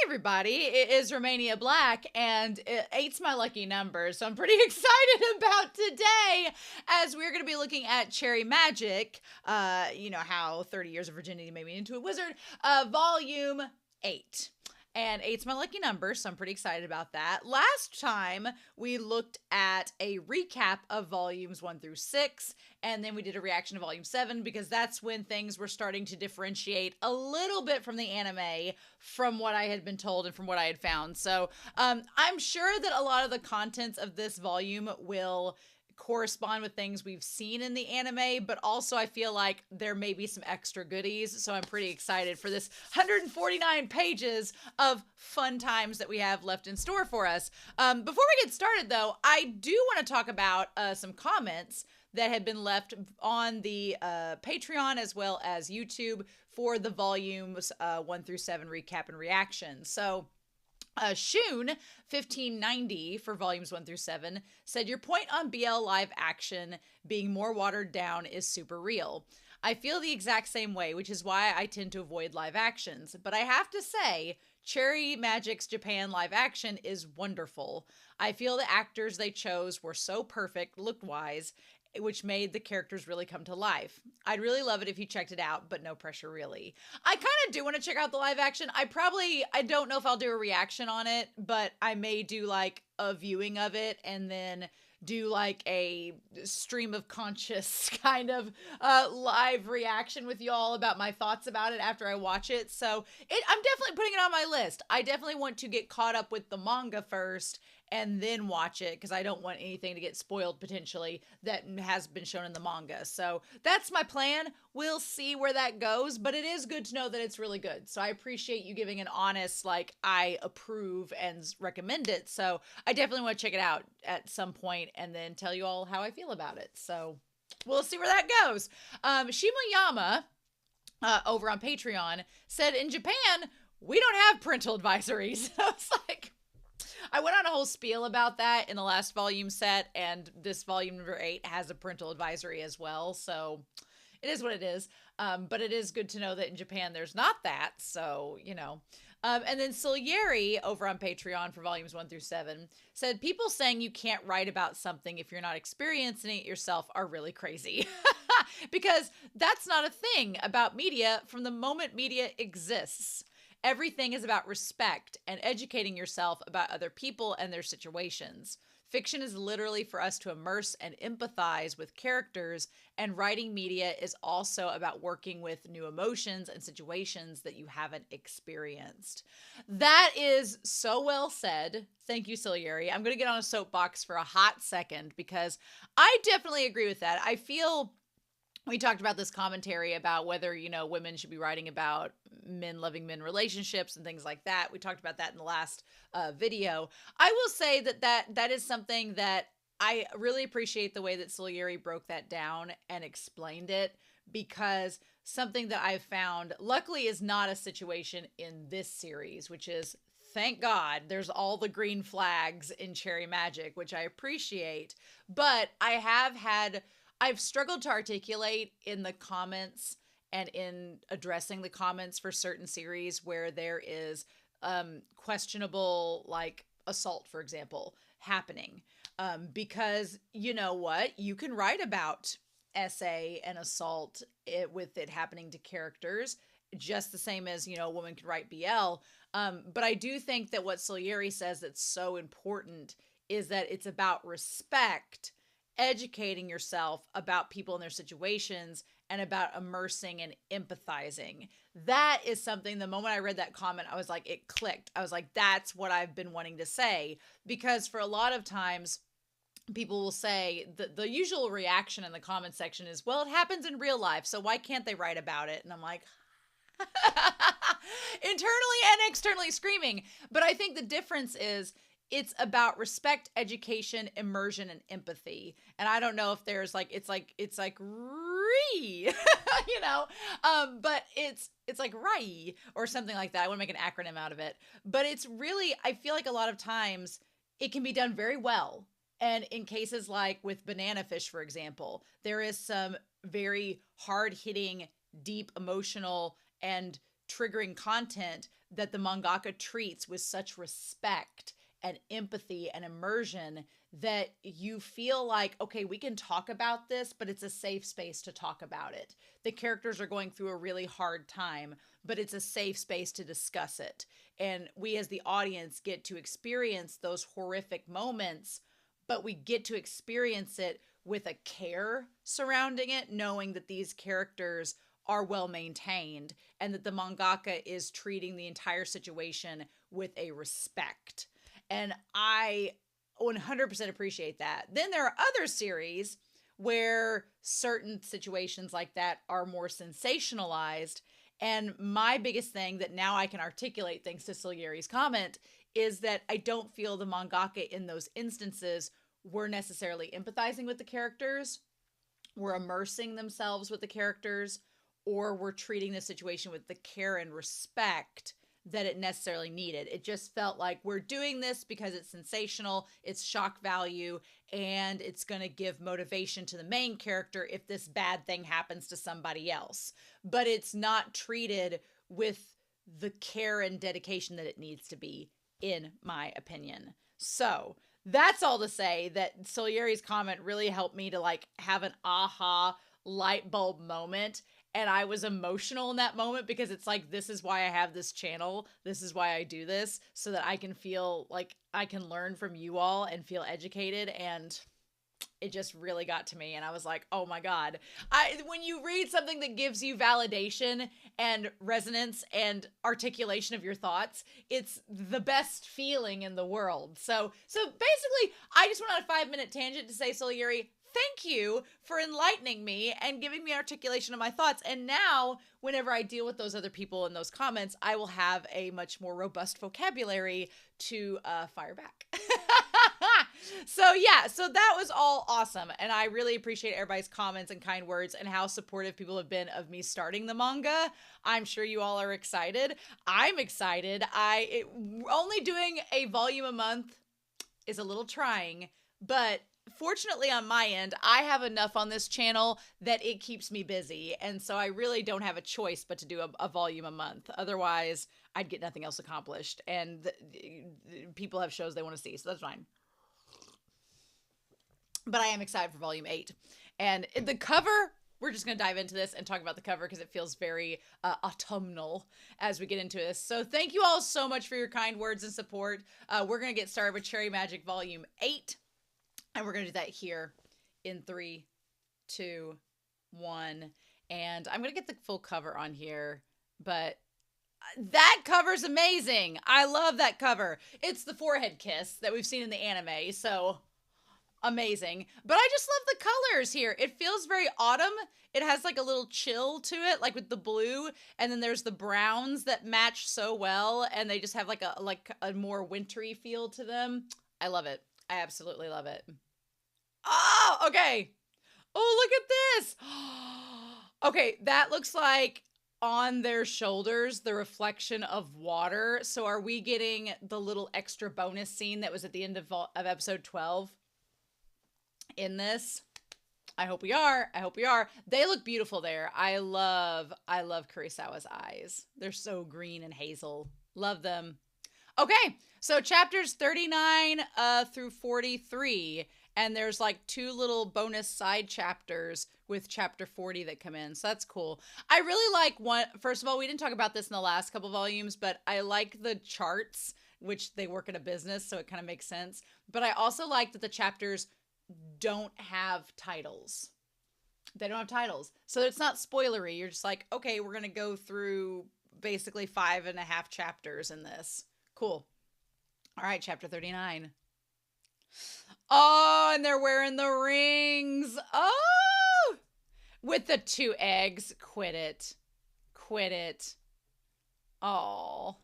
everybody, it is Romania Black, and eight's my lucky number, so I'm pretty excited about today as we're going to be looking at Cherry Magic, you know how 30 years of virginity made me into a wizard, volume 8. And eight's my lucky number, so I'm pretty excited about that. Last time, we looked at a recap of volumes 1 through 6, and then we did a reaction to volume 7, because that's when things were starting to differentiate a little bit from the anime, from what I had been told and from what I had found. So I'm sure that a lot of the contents of this volume will correspond with things we've seen in the anime, but also I feel like there may be some extra goodies, so I'm pretty excited for this 149 pages of fun times that we have left in store for us. Before we get started, though, I do want to talk about some comments that had been left on the Patreon as well as YouTube for the volumes 1 through 7 recap and reaction. So Shun 1590 for volumes 1 through 7 said, your point on BL live action being more watered down is super real. I feel the exact same way, which is why I tend to avoid live actions. But I have to say, Cherry Magic's Japan live action is wonderful. I feel the actors they chose were so perfect look-wise, which made the characters really come to life. I'd really love it if you checked it out, but no pressure really. I kind of do want to check out the live action. I don't know if I'll do a reaction on it, but I may do like a viewing of it and then do like a stream of conscious kind of live reaction with y'all about my thoughts about it after I watch it. So I'm definitely putting it on my list. I definitely want to get caught up with the manga first and then watch it, because I don't want anything to get spoiled potentially that has been shown in the manga. So that's my plan. We'll see where that goes, but it is good to know that it's really good. So I appreciate you giving an honest, like, I approve and recommend it. So I definitely want to check it out at some point and then tell you all how I feel about it. So we'll see where that goes. Shimayama over on Patreon said, in Japan, we don't have parental advisories. I was like, I went on a whole spiel about that in the last volume set, and this volume number 8 has a parental advisory as well, so it is what it is. But it is good to know that in Japan there's not that, so, you know. And then Salieri over on Patreon for volumes 1 through 7 said, people saying you can't write about something if you're not experiencing it yourself are really crazy. Because that's not a thing about media from the moment media exists. Everything is about respect and educating yourself about other people and their situations. Fiction is literally for us to immerse and empathize with characters, and writing media is also about working with new emotions and situations that you haven't experienced. That is so well said. Thank you, Salieri. I'm going to get on a soapbox for a hot second, because I definitely agree with that. I feel we talked about this commentary about whether, you know, women should be writing about men loving men relationships and things like that. We talked about that in the last video. I will say that is something that I really appreciate the way that Salieri broke that down and explained it, because something that I've found, luckily, is not a situation in this series, which is, thank God, there's all the green flags in Cherry Magic, which I appreciate. But I've struggled to articulate in the comments and in addressing the comments for certain series where there is questionable, like, assault, for example, happening. Because, you know what? You can write about SA and assault with it happening to characters, just the same as, you know, a woman could write BL. But I do think that what Salieri says that's so important is that it's about respect, educating yourself about people and their situations, and about immersing and empathizing. That is something, the moment I read that comment, I was like, it clicked. I was like, that's what I've been wanting to say. Because for a lot of times, people will say, the usual reaction in the comment section is, well, it happens in real life, so why can't they write about it? And I'm like, internally and externally screaming. But I think the difference is, it's about respect, education, immersion, and empathy. And I don't know if there's like, it's like you know, but it's like RAI or something like that. I want to make an acronym out of it, but it's really, I feel like a lot of times it can be done very well. And in cases like with Banana Fish, for example, there is some very hard hitting, deep, emotional, and triggering content that the mangaka treats with such respect and empathy and immersion that you feel like, okay, we can talk about this, but it's a safe space to talk about it. The characters are going through a really hard time, but it's a safe space to discuss it. And we as the audience get to experience those horrific moments, but we get to experience it with a care surrounding it, knowing that these characters are well maintained and that the mangaka is treating the entire situation with a respect. And I 100% appreciate that. Then there are other series where certain situations like that are more sensationalized. And my biggest thing that now I can articulate, thanks to Salieri's comment, is that I don't feel the mangaka in those instances were necessarily empathizing with the characters, were immersing themselves with the characters, or were treating the situation with the care and respect that it necessarily needed. It just felt like we're doing this because it's sensational, it's shock value, and it's going to give motivation to the main character if this bad thing happens to somebody else. But it's not treated with the care and dedication that it needs to be, in my opinion. So that's all to say that Salieri's comment really helped me to like have an aha light bulb moment. And I was emotional in that moment because it's like, this is why I have this channel. This is why I do this, so that I can feel like I can learn from you all and feel educated. And it just really got to me. And I was like, oh my God. When you read something that gives you validation and resonance and articulation of your thoughts, it's the best feeling in the world. So basically, I just went on a 5-minute tangent to say, Salieri, thank you for enlightening me and giving me articulation of my thoughts. And now, whenever I deal with those other people in those comments, I will have a much more robust vocabulary to fire back. So yeah, so that was all awesome. And I really appreciate everybody's comments and kind words and how supportive people have been of me starting the manga. I'm sure you all are excited. I'm excited. Only doing a volume a month is a little trying, but fortunately on my end, I have enough on this channel that it keeps me busy. And so I really don't have a choice but to do a volume a month. Otherwise, I'd get nothing else accomplished. And people have shows they want to see, so that's fine. But I am excited for volume 8. And the cover, we're just going to dive into this and talk about the cover because it feels very autumnal as we get into this. So thank you all so much for your kind words and support. We're going to get started with Cherry Magic volume 8. And we're going to do that here in 3, 2, 1. And I'm going to get the full cover on here, but that cover's amazing. I love that cover. It's the forehead kiss that we've seen in the anime, so amazing. But I just love the colors here. It feels very autumn. It has like a little chill to it, like with the blue, and then there's the browns that match so well, and they just have like a more wintry feel to them. I love it. I absolutely love it. Oh, okay. Oh, look at this. Okay, that looks like on their shoulders, the reflection of water. So are we getting the little extra bonus scene that was at the end of episode 12 in this? I hope we are. I hope we are. They look beautiful there. I love Kurosawa's eyes. They're so green and hazel. Love them. Okay, so chapters 39 through 43, and there's like 2 little bonus side chapters with chapter 40 that come in, so that's cool. I really like one. First of all, we didn't talk about this in the last couple volumes, but I like the charts, which they work in a business, so it kind of makes sense. But I also like that the chapters don't have titles. They don't have titles, so it's not spoilery. You're just like, okay, we're gonna go through basically 5.5 chapters in this. Cool. All right, chapter 39. Oh, and they're wearing the rings. Oh, with the 2 eggs. Quit it. Quit it. Oh,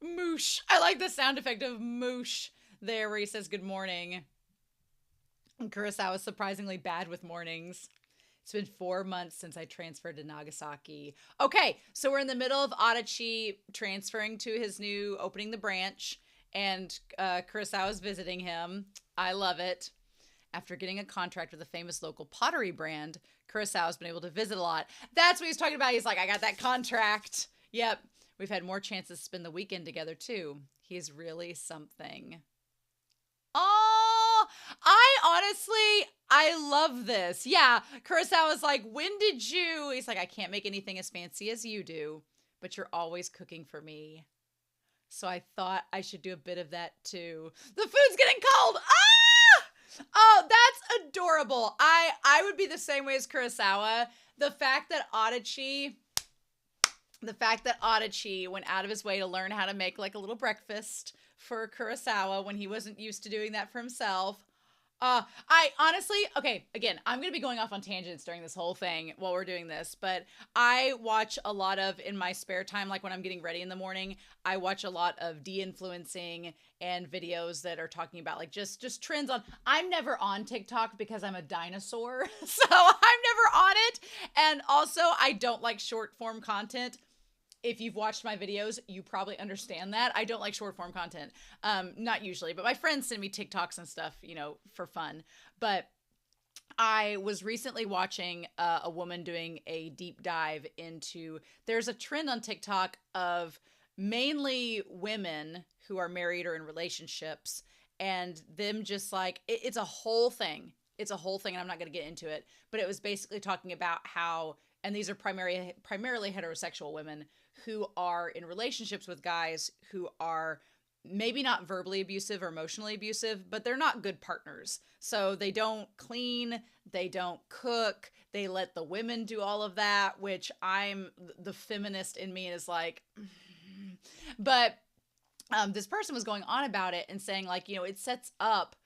moosh. I like the sound effect of moosh there where he says good morning. And Kurosawa is surprisingly bad with mornings. It's been 4 months since I transferred to Nagasaki. Okay, so we're in the middle of Adachi transferring to his new, opening the branch, and Kurosawa's visiting him. I love it. After getting a contract with a famous local pottery brand, Kurosawa's been able to visit a lot. That's what he's talking about. He's like, I got that contract. Yep. We've had more chances to spend the weekend together, too. He's really something. Oh, I love this. Yeah. Kurosawa's like, when did you? He's like, I can't make anything as fancy as you do, but you're always cooking for me. So I thought I should do a bit of that too. The food's getting cold. Ah! Oh, that's adorable. I would be the same way as Kurosawa. The fact that Adachi went out of his way to learn how to make like a little breakfast for Kurosawa when he wasn't used to doing that for himself. I honestly, okay, again, I'm going to be going off on tangents during this whole thing while we're doing this, but I watch a lot of, in my spare time, like when I'm getting ready in the morning, I watch a lot of de-influencing and videos that are talking about like just trends on, I'm never on TikTok because I'm a dinosaur, so I'm never on it. And also I don't like short form content. If you've watched my videos, you probably understand that. I don't like short form content. Not usually, but my friends send me TikToks and stuff, for fun. But I was recently watching a woman doing a deep dive into, there's a trend on TikTok of mainly women who are married or in relationships and them just like, it's a whole thing. It's a whole thing and I'm not going to get into it, but it was basically talking about how, and these are primarily heterosexual women who are in relationships with guys who are maybe not verbally abusive or emotionally abusive, but they're not good partners. So they don't clean, they don't cook, they let the women do all of that, which the feminist in me is like, but this person was going on about it and saying like, it sets up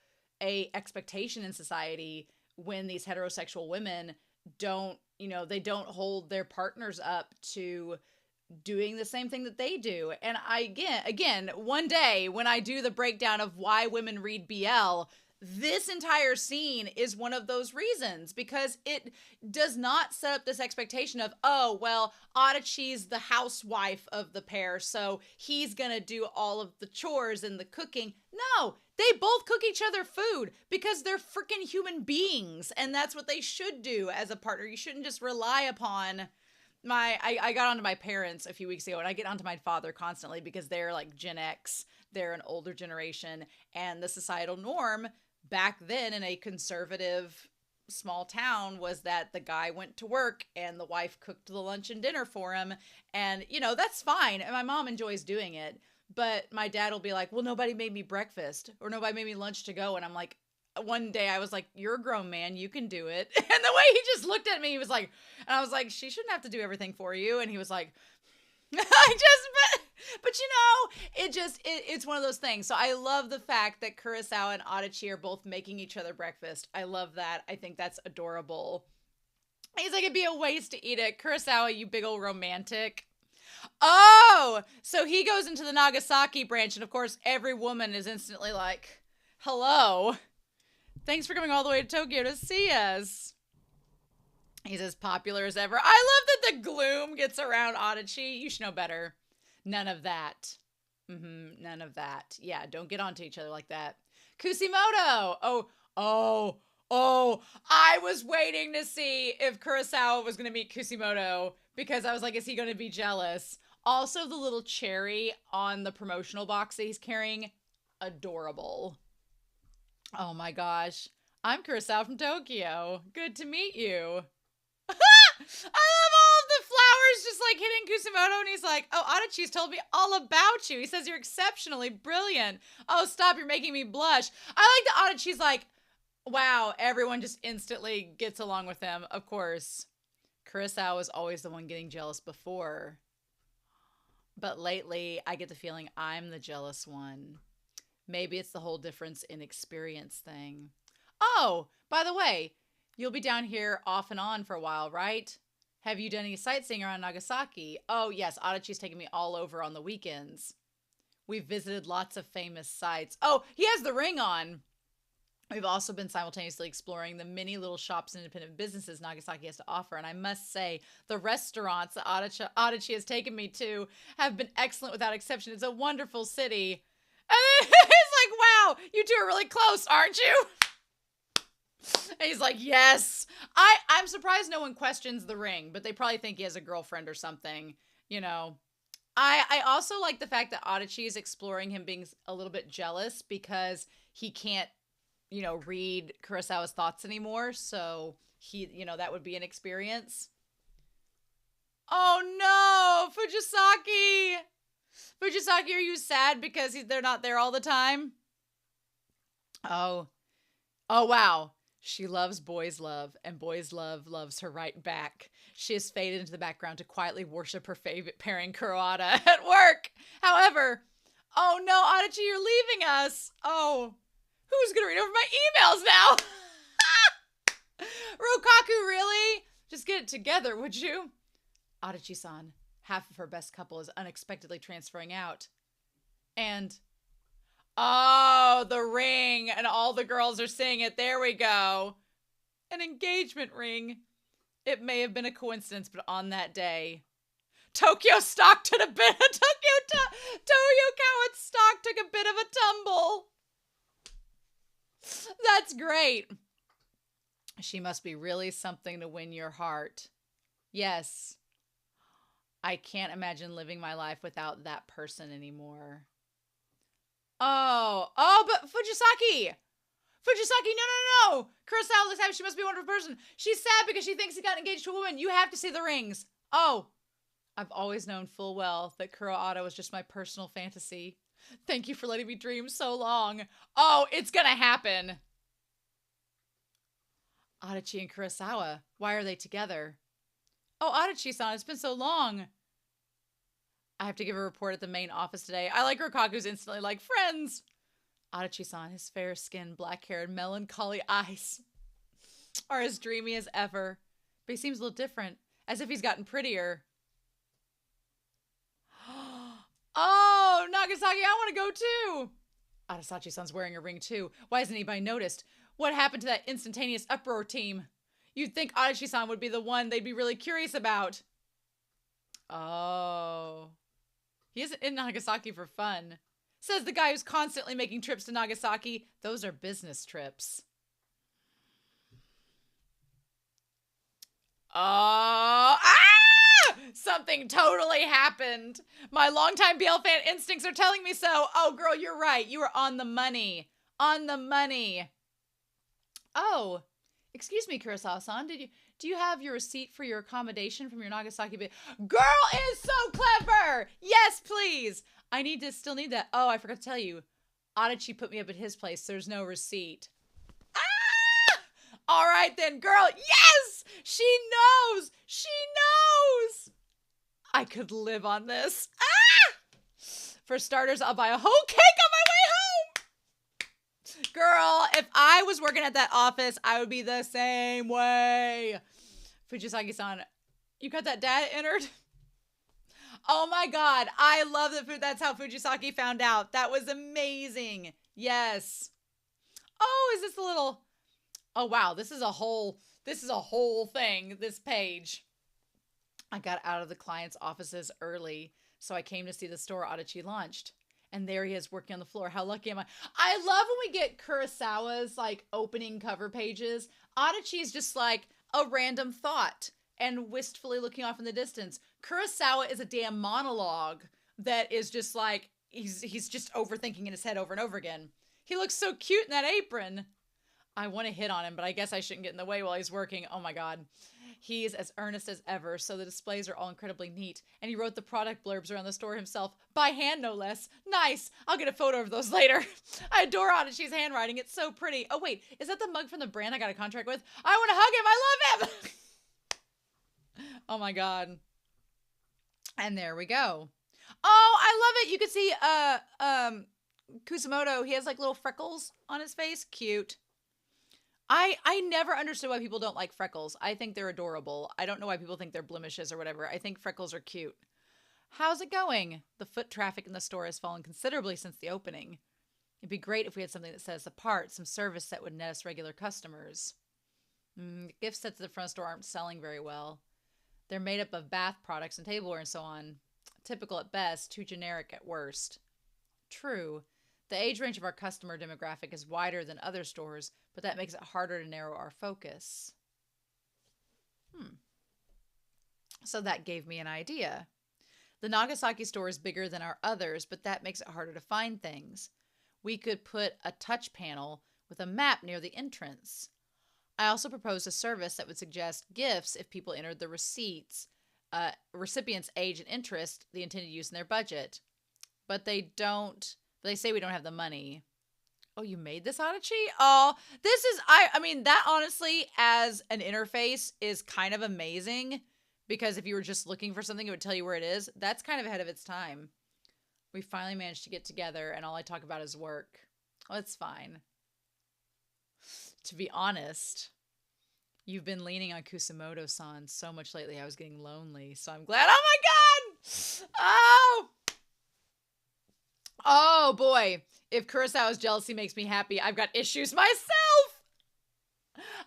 a expectation in society when these heterosexual women don't, they don't hold their partners up to doing the same thing that they do. And again, one day when I do the breakdown of why women read BL, this entire scene is one of those reasons because it does not set up this expectation of, oh, well, Adachi's the housewife of the pair, so he's gonna do all of the chores and the cooking. No, they both cook each other food because they're freaking human beings, and that's what they should do as a partner. You shouldn't just rely upon I got onto my parents a few weeks ago, and I get onto my father constantly because they're like Gen X. They're an older generation, and the societal norm back then in a conservative small town was that the guy went to work and the wife cooked the lunch and dinner for him. And, that's fine. And my mom enjoys doing it. But my dad will be like, well, nobody made me breakfast or nobody made me lunch to go. And I'm like, one day I was like, you're a grown man, you can do it. And the way he just looked at me, he was like, and I was like, she shouldn't have to do everything for you. And he was like, but it's one of those things. So I love the fact that Kurosawa and Adachi are both making each other breakfast. I love that. I think that's adorable. He's like, it'd be a waste to eat it. Kurosawa, you big old romantic. Oh, so he goes into the Nagasaki branch. And of course, every woman is instantly like, hello. Thanks for coming all the way to Tokyo to see us. He's as popular as ever. I love that the gloom gets around Adachi. You should know better. None of that. None of that. Yeah, don't get onto each other like that. Kusimoto. Oh. I was waiting to see if Kurosawa was going to meet Kusimoto because I was like, is he going to be jealous? Also, the little cherry on the promotional box that he's carrying, adorable. Oh my gosh. I'm Kurosawa from Tokyo. Good to meet you. I love all of the flowers just like hitting Kusimoto, and he's like, oh, Adachi's told me all about you. He says you're exceptionally brilliant. Oh, stop, you're making me blush. I like that Adachi's like, wow, everyone just instantly gets along with him. Of course, Kurosawa was always the one getting jealous before. But lately, I get the feeling I'm the jealous one. Maybe it's the whole difference in experience thing. Oh, by the way, you'll be down here off and on for a while, right? Have you done any sightseeing around Nagasaki? Oh, yes, Adachi's taking me all over on the weekends. We've visited lots of famous sites. Oh, he has the ring on. We've also been simultaneously exploring the many little shops and independent businesses Nagasaki has to offer. And I must say, the restaurants that Adachi has taken me to have been excellent without exception. It's a wonderful city. And it's like, wow, you two are really close, aren't you? And he's like, yes. I'm surprised no one questions the ring, but they probably think he has a girlfriend or something, I also like the fact that Adachi is exploring him being a little bit jealous because he can't, read Kurosawa's thoughts anymore. So that would be an experience. Oh no, Fujisaki! Fujisaki, are you sad because they're not there all the time? Oh. Oh, wow. She loves boys' love, and boys' love loves her right back. She has faded into the background to quietly worship her favorite pairing, Kuroada, at work. However, oh no, Adachi, you're leaving us. Oh, who's going to read over my emails now? Rokaku, really? Just get it together, would you? Adachi-san, half of her best couple is unexpectedly transferring out. And, oh, the ring, and all the girls are seeing it. There we go. An engagement ring. It may have been a coincidence, but on that day, Tokyo stock took a bit. Toyokawa stock took a bit of a tumble. That's great. She must be really something to win your heart. Yes. I can't imagine living my life without that person anymore. Oh, but Fujisaki! Fujisaki, no. Kurosawa looks happy. She must be a wonderful person. She's sad because she thinks he got engaged to a woman. You have to see the rings. Oh, I've always known full well that Kuroada was just my personal fantasy. Thank you for letting me dream so long. Oh, it's gonna happen. Adachi and Kurosawa, why are they together? Oh, Adachi-san, it's been so long. I have to give a report at the main office today. I like Rokaku's instantly like, friends. Adachi-san, his fair skin, black hair, and melancholy eyes are as dreamy as ever. But he seems a little different, as if he's gotten prettier. Oh, Nagasaki, I want to go too. Adachi-san's wearing a ring too. Why hasn't anybody noticed? What happened to that instantaneous uproar team? You'd think Adachi-san would be the one they'd be really curious about. Oh. He isn't in Nagasaki for fun. Says the guy who's constantly making trips to Nagasaki. Those are business trips. Something totally happened. My longtime BL fan instincts are telling me so. Oh, girl, you're right. You were on the money. On the money. Oh, excuse me, Kurosawa-san. Do you have your receipt for your accommodation from your Nagasaki? Girl is so clever. Yes, please. Still need that. Oh, I forgot to tell you. Adachi put me up at his place. So there's no receipt. All right then, girl. Yes, she knows. She knows. I could live on this. For starters, I'll buy a whole cake on my way home. Girl, if I was working at that office, I would be the same way. Fujisaki-san, you got that data entered? Oh my God. I love that's how Fujisaki found out. That was amazing. Yes. Oh, is this a little... Oh, wow. This is a whole thing, this page. I got out of the client's offices early, so I came to see the store Adachi launched. And there he is working on the floor. How lucky am I? I love when we get Kurosawa's like opening cover pages. Adachi's just like a random thought and wistfully looking off in the distance. Kurosawa is a damn monologue that is just like, he's just overthinking in his head over and over again. He looks so cute in that apron. I want to hit on him, but I guess I shouldn't get in the way while he's working. Oh my God. He's as earnest as ever, so the displays are all incredibly neat. And he wrote the product blurbs around the store himself, by hand no less. Nice. I'll get a photo of those later. I adore Adachi's handwriting. It's so pretty. Oh wait, is that the mug from the brand I got a contract with? I want to hug him. I love him. Oh my God. And there we go. Oh, I love it. You can see Kusamoto. He has like little freckles on his face. Cute. I never understood why people don't like freckles. I think they're adorable. I don't know why people think they're blemishes or whatever. I think freckles are cute. How's it going? The foot traffic in the store has fallen considerably since the opening. It'd be great if we had something that set us apart, some service that would net us regular customers. The gift sets at the front store aren't selling very well. They're made up of bath products and tableware and so on. Typical at best, too generic at worst. True. The age range of our customer demographic is wider than other stores, but that makes it harder to narrow our focus. So that gave me an idea. The Nagasaki store is bigger than our others, but that makes it harder to find things. We could put a touch panel with a map near the entrance. I also proposed a service that would suggest gifts if people entered the recipient's age and interest, the intended use in their budget. But they don't, they say we don't have the money. Oh, you made this, Adachi? Oh, this is, I mean, that honestly, as an interface, is kind of amazing. Because if you were just looking for something, it would tell you where it is. That's kind of ahead of its time. We finally managed to get together, and all I talk about is work. Well, it's fine. To be honest, you've been leaning on Kusamoto-san so much lately, I was getting lonely. So I'm glad. Oh my god! Oh! Oh boy. If Kurosawa's jealousy makes me happy, I've got issues myself!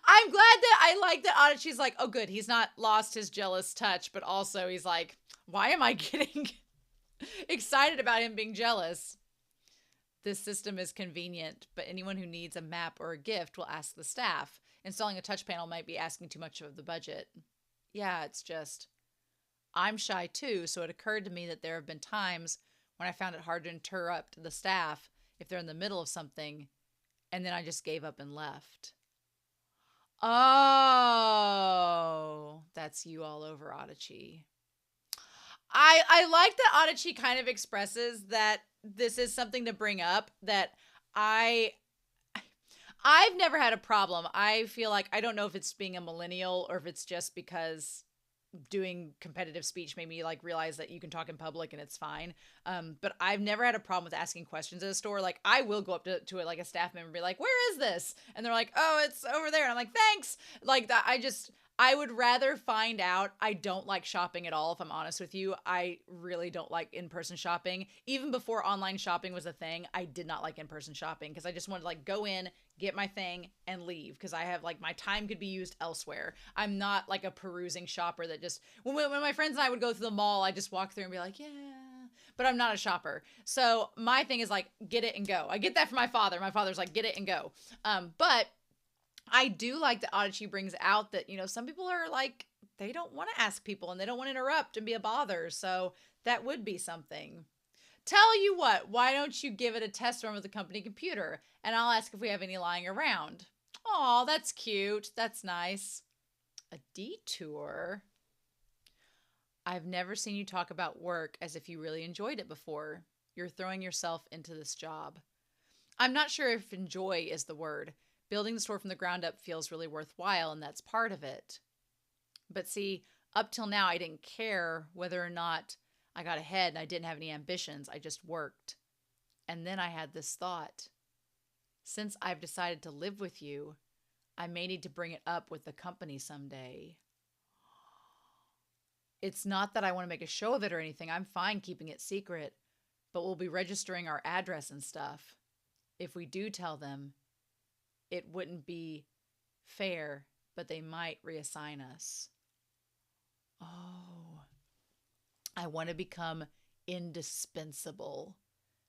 I'm glad that I like that Adachi's like, oh good, he's not lost his jealous touch, but also he's like, why am I getting excited about him being jealous? This system is convenient, but anyone who needs a map or a gift will ask the staff. Installing a touch panel might be asking too much of the budget. Yeah, it's just, I'm shy too, so it occurred to me that there have been times when I found it hard to interrupt the staff if they're in the middle of something, and then I just gave up and left. Oh, that's you all over, Adachi. I like that Adachi kind of expresses that this is something to bring up, that I've never had a problem. I feel like, I don't know if it's being a millennial or if it's just because doing competitive speech made me like realize that you can talk in public and it's fine. But I've never had a problem with asking questions at a store. Like I will go up to it like a staff member and be like, where is this? And they're like, oh, it's over there. And I'm like, thanks. Like that. I would rather find out. I don't like shopping at all, if I'm honest with you. I really don't like in-person shopping. Even before online shopping was a thing, I did not like in-person shopping because I just wanted to like go in, get my thing, and leave because I have like my time could be used elsewhere. I'm not like a perusing shopper that just, when my friends and I would go through the mall, I just walk through and be like, yeah, but I'm not a shopper. So my thing is like, get it and go. I get that from my father. My father's like, get it and go. But I do like that Adachi brings out that, you know, some people are like, they don't want to ask people and they don't want to interrupt and be a bother. So that would be something. Tell you what, why don't you give it a test run with the company computer? And I'll ask if we have any lying around. Aw, that's cute. That's nice. A detour? I've never seen you talk about work as if you really enjoyed it before. You're throwing yourself into this job. I'm not sure if enjoy is the word. Building the store from the ground up feels really worthwhile, and that's part of it. But see, up till now, I didn't care whether or not I got ahead and I didn't have any ambitions. I just worked. And then I had this thought. Since I've decided to live with you, I may need to bring it up with the company someday. It's not that I want to make a show of it or anything. I'm fine keeping it secret, but we'll be registering our address and stuff. If we do tell them, it wouldn't be fair, but they might reassign us. Oh, I want to become indispensable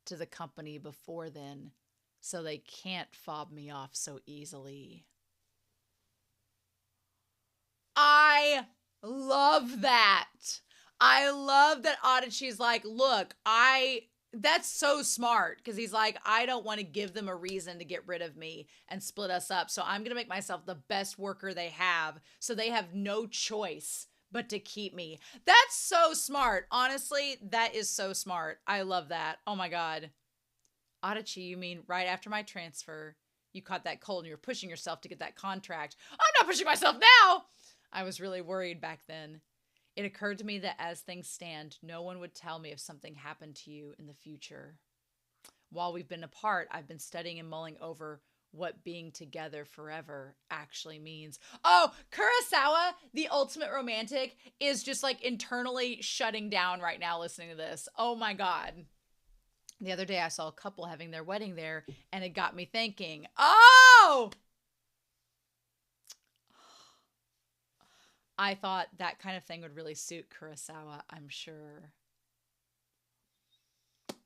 to the company before then, so they can't fob me off so easily. I love that. I love that Adachi's like, look, that's so smart because he's like, I don't want to give them a reason to get rid of me and split us up. So I'm going to make myself the best worker they have so they have no choice but to keep me. That's so smart. Honestly, that is so smart. I love that. Oh my God. Adachi, you mean right after my transfer, you caught that cold and you're pushing yourself to get that contract. I'm not pushing myself now. I was really worried back then. It occurred to me that as things stand, no one would tell me if something happened to you in the future. While we've been apart, I've been studying and mulling over what being together forever actually means. Oh, Kurosawa, the ultimate romantic, is just like internally shutting down right now listening to this. Oh my God. The other day I saw a couple having their wedding there and it got me thinking, oh! I thought that kind of thing would really suit Kurosawa, I'm sure.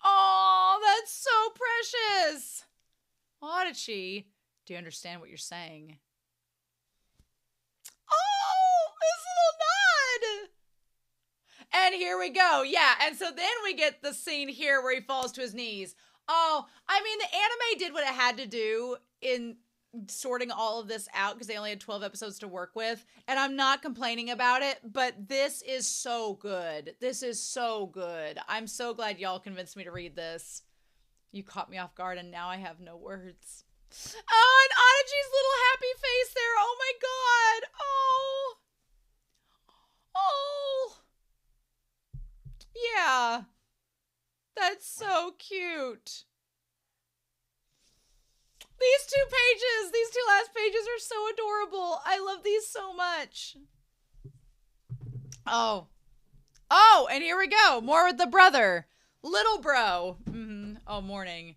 Oh, that's so precious. Adachi, do you understand what you're saying? Oh, this little nod. And here we go. Yeah. And so then we get the scene here where he falls to his knees. Oh, I mean, the anime did what it had to do in sorting all of this out because they only had 12 episodes to work with. And I'm not complaining about it, but this is so good. This is so good. I'm so glad y'all convinced me to read this. You caught me off guard and now I have no words. Oh, and Adachi's little happy face there. Oh my god. Oh. Oh. Yeah. That's so cute. These two last pages are so adorable. I love these so much. Oh. Oh, and here we go. More with the brother. Little bro. Oh, morning.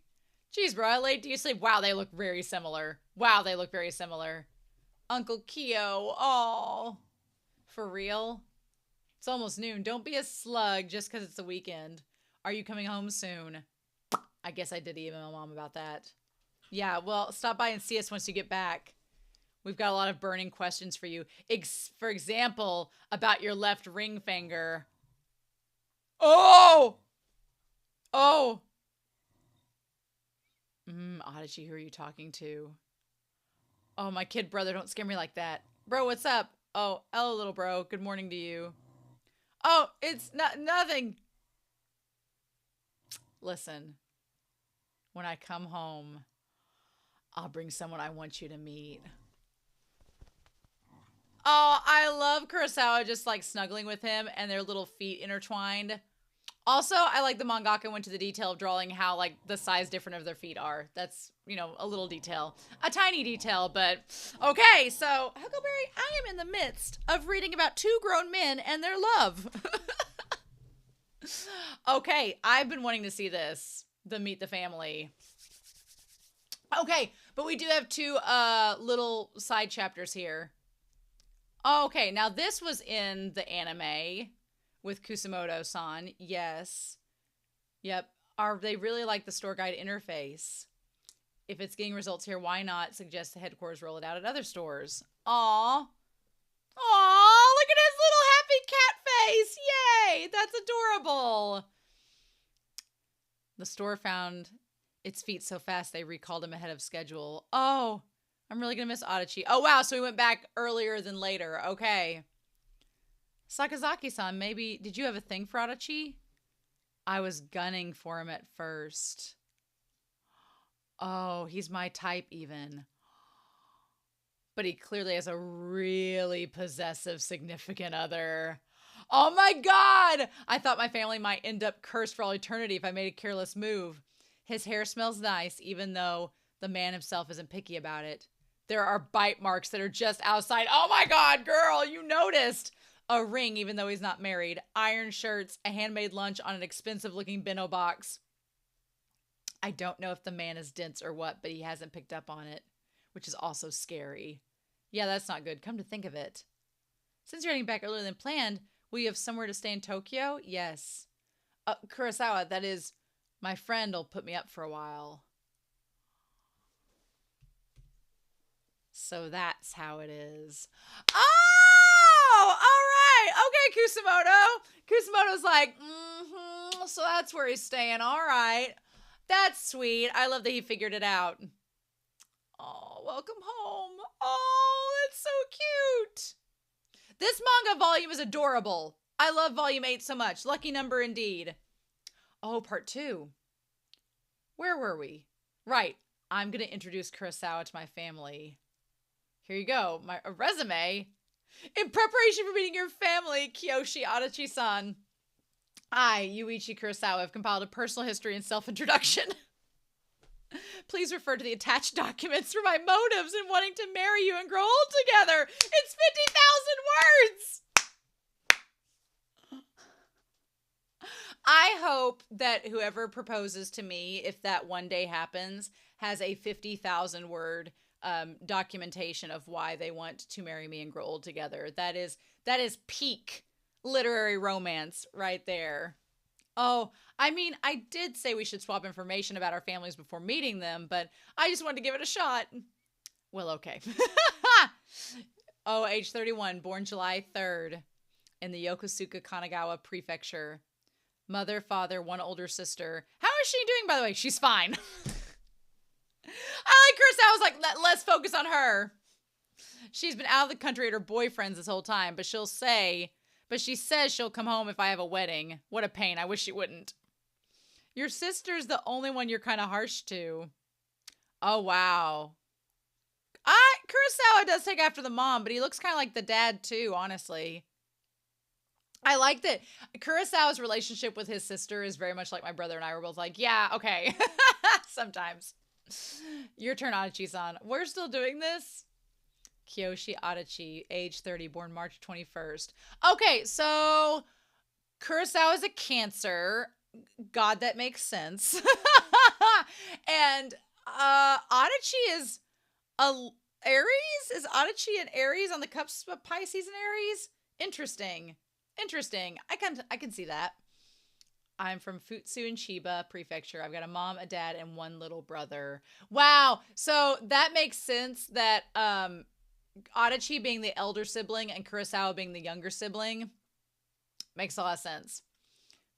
Jeez, bro, I laid to you sleep. Wow, they look very similar. Wow, they look very similar. Uncle Kyo. Oh. For real? It's almost noon. Don't be a slug just because it's the weekend. Are you coming home soon? I guess I did email my mom about that. Yeah, well, stop by and see us once you get back. We've got a lot of burning questions for you. For example, about your left ring finger. Oh! Oh! Adachi, who are you talking to? Oh, my kid brother, don't scare me like that. Bro, what's up? Oh, hello, little bro. Good morning to you. Oh, it's nothing. Listen, when I come home, I'll bring someone I want you to meet. Oh, I love Kurosawa just like snuggling with him and their little feet intertwined. Also, I like the mangaka went to the detail of drawing how like the size different of their feet are. That's, you know, a little detail. A tiny detail, but okay. So, Huckleberry, I am in the midst of reading about two grown men and their love. Okay, I've been wanting to see this. The Meet the Family. Okay, but we do have two little side chapters here. Okay, now this was in the anime with Kusumoto-san. Yes. Yep. They really like the store guide interface. If it's getting results here, why not suggest the headquarters roll it out at other stores? Aw. Aw, look at his little happy cat face. Yay, that's adorable. The store found its feet so fast they recalled him ahead of schedule. Oh, I'm really going to miss Adachi. Oh, wow, so we went back earlier than later. Okay. Sakazaki-san, maybe, did you have a thing for Adachi? I was gunning for him at first. Oh, he's my type even. But he clearly has a really possessive significant other. Oh my god! I thought my family might end up cursed for all eternity if I made a careless move. His hair smells nice, even though the man himself isn't picky about it. There are bite marks that are just outside. Oh my god, girl, you noticed! A ring, even though he's not married. Iron shirts, a handmade lunch on an expensive-looking bento box. I don't know if the man is dense or what, but he hasn't picked up on it, which is also scary. Yeah, that's not good. Come to think of it. Since you're heading back earlier than planned, will you have somewhere to stay in Tokyo? Yes. Kurosawa, that is, my friend will put me up for a while. So that's how it is. Oh, all right. Okay, Kusumoto. Kusumoto's like, so that's where he's staying. All right. That's sweet. I love that he figured it out. Oh, welcome home. Oh, that's so cute. This manga volume is adorable. I love volume 8 so much. Lucky number indeed. Oh, part 2. Where were we? Right. I'm going to introduce Kurosawa to my family. Here you go. My resume. In preparation for meeting your family, Kiyoshi Adachi-san, I, Yuichi Kurosawa, have compiled a personal history and self-introduction. Please refer to the attached documents for my motives in wanting to marry you and grow old together. It's 50,000 words! I hope that whoever proposes to me, if that one day happens, has a 50,000 word documentation of why they want to marry me and grow old together. That is peak literary romance right there. Oh, I mean, I did say we should swap information about our families before meeting them, but I just wanted to give it a shot. Well, okay. Oh, age 31, born July 3rd. in the Yokosuka Kanagawa Prefecture. Mother, father, one older sister. How is she doing, by the way? She's fine. I like Kurosawa's like, let's focus on her. She's been out of the country at her boyfriend's this whole time, but she says she'll come home if I have a wedding. What a pain. I wish she wouldn't. Your sister's the only one you're kind of harsh to. Oh, wow. Kurosawa does take after the mom, but he looks kind of like the dad too, honestly. I like that Kurosawa's relationship with his sister is very much like my brother and I were both like, yeah, okay. Sometimes. Your turn, Adachi-san. We're still doing this? Kiyoshi Adachi, age 30, born March 21st. Okay, so Kurosawa is a Cancer. God, that makes sense. And Adachi is a Aries? Is Adachi an Aries on the cusp of Pisces and Aries? Interesting. I can see that. I'm from Futsu in Chiba Prefecture. I've got a mom, a dad, and one little brother. Wow. So that makes sense that Adachi being the elder sibling and Kurosawa being the younger sibling makes a lot of sense.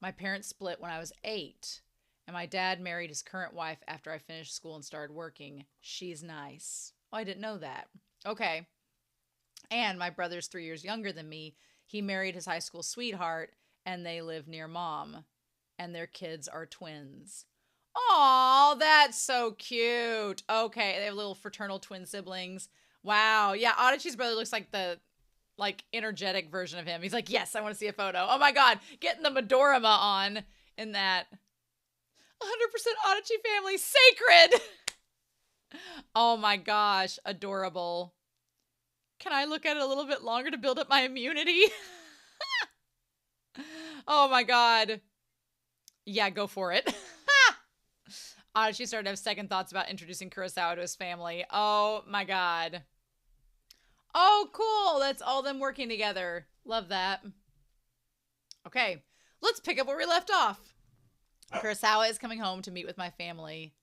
My parents split when I was 8, and my dad married his current wife after I finished school and started working. She's nice. Oh, I didn't know that. Okay. And my brother's 3 years younger than me. He married his high school sweetheart, and they live near mom, and their kids are twins. Aw, that's so cute. Okay, they have little fraternal twin siblings. Wow. Yeah, Adachi's brother looks like the energetic version of him. He's like, yes, I want to see a photo. Oh my God, getting the Madorama on in that. 100% Adachi family, sacred. Oh my gosh, adorable. Can I look at it a little bit longer to build up my immunity? Oh my God. Yeah, go for it. Adachi started to have second thoughts about introducing Kurosawa to his family. Oh my God. Oh, cool. That's all them working together. Love that. Okay, let's pick up where we left off. Kurosawa is coming home to meet with my family.